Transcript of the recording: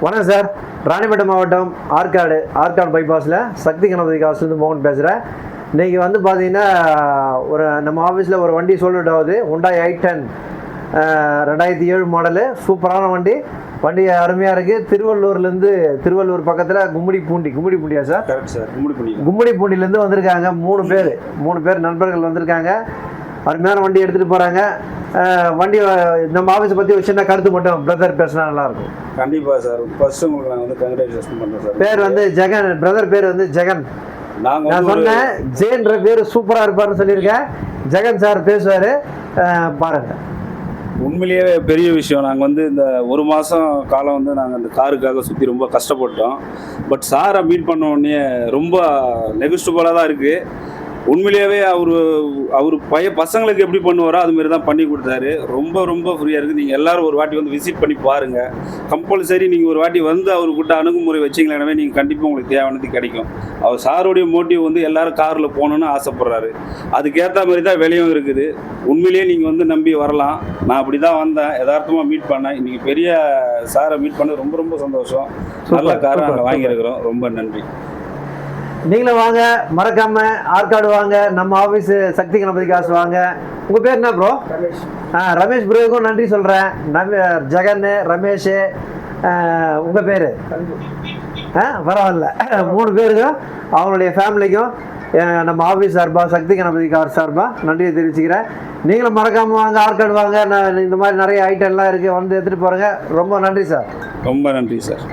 வணக்கம் சார். ராணிப்பேட்டை மாவட்டம் ஆற்காடு பைபாஸில் சக்தி கணபதி காசுலேருந்து மோகன் பேசுகிறேன். இன்றைக்கி வந்து பார்த்தீங்கன்னா நம்ம ஆஃபீஸில் ஒரு வண்டி சோல்ட் ஆகுது. Hyundai i10 2007 model. சூப்பரான வண்டி அருமையாக இருக்குது. திருவள்ளூர் பக்கத்தில் கும்மிடி பூண்டியா சார்? Correct sir. கும்மிடி பூண்டிலேருந்து வந்திருக்காங்க. மூணு பேர் நண்பர்கள் வந்திருக்காங்க. அருமையான வண்டி எடுத்துகிட்டு போகிறாங்க. வண்டி நம்ம ஆஃபீஸை பற்றி ஒரு சின்ன கருத்து மட்டும் பிரதர் பேசினா நல்லாயிருக்கும். கண்டிப்பாக சார். ஃபர்ஸ்ட் உங்களுக்கு நான் வந்து கங்க்ராச்சுலேஷன் பண்ணுறேன் சார். பேர் வந்து ஜெகன். பிரதர் பேர் வந்து ஜெகன். நான் சொன்னேன் ஜெயன்ற பேர் சூப்பராக இருப்பார்னு சொல்லியிருக்கேன். ஜெகன் சார் பேசுவார், பாருங்கள். உண்மையிலேயே பெரிய விஷயம். நாங்கள் வந்து இந்த ஒரு மாதம் காலம் வந்து நாங்கள் அந்த காருக்காக சுற்றி ரொம்ப கஷ்டப்பட்டோம். பட் சாரை மீட் பண்ண உடனே ரொம்ப நெகஸ்டபுளாக தான் இருக்குது. உண்மையிலேயே அவர் பசங்களுக்கு எப்படி பண்ணுவாரோ அதுமாரி தான் பண்ணி கொடுத்தாரு. ரொம்ப ஃப்ரீயாக இருக்குது. நீங்கள் எல்லோரும் ஒரு வாட்டி வந்து விசிட் பண்ணி பாருங்கள். கம்பல்சரி நீங்கள் ஒரு வாட்டி வந்து அவர்கிட்ட அணுகுமுறை வச்சிங்களேனவே நீங்கள் கண்டிப்பாக உங்களுக்கு தேவையானது கிடைக்கும். அவர் சாருடைய மோட்டிவ் வந்து எல்லோரும் காரில் போகணுன்னு ஆசைப்பட்றாரு. அதுக்கேற்ற மாதிரி தான் விலையும் இருக்குது. உண்மையிலேயே நீங்கள் வந்து நம்பி வரலாம். நான் அப்படி தான் வந்தேன், யதார்த்தமாக மீட் பண்ணேன். இன்றைக்கி பெரிய சாரை மீட் பண்ண ரொம்ப சந்தோஷம். நல்ல காரை நாங்கள் வாங்கியிருக்கிறோம். ரொம்ப நன்றி. நீங்களும் வாங்க, மறக்காம ஆற்காடு வாங்க. நம்ம ஆஃபீஸு சக்தி கணபதி காசு வாங்க. உங்கள் பேர் என்ன ப்ரோ? ரமேஷ் ப்ரோவுக்கும் நன்றி சொல்கிறேன். ஜெகன், ரமேஷ், உங்கள் பேர்? பரவாயில்ல. 3 பேருக்கும் அவங்களுடைய ஃபேமிலிக்கும் நம்ம ஆஃபீஸ் சார்பாக சக்தி கணபதி கார் சார்பாக நன்றியை தெரிவிச்சுக்கிறேன். நீங்களும் மறக்காமல் வாங்க, ஆற்காடு வாங்க. இந்த மாதிரி நிறைய ஐட்டம்லாம் இருக்குது, வந்து எடுத்துகிட்டு போகிறேங்க. ரொம்ப நன்றி சார். ரொம்ப நன்றி சார்.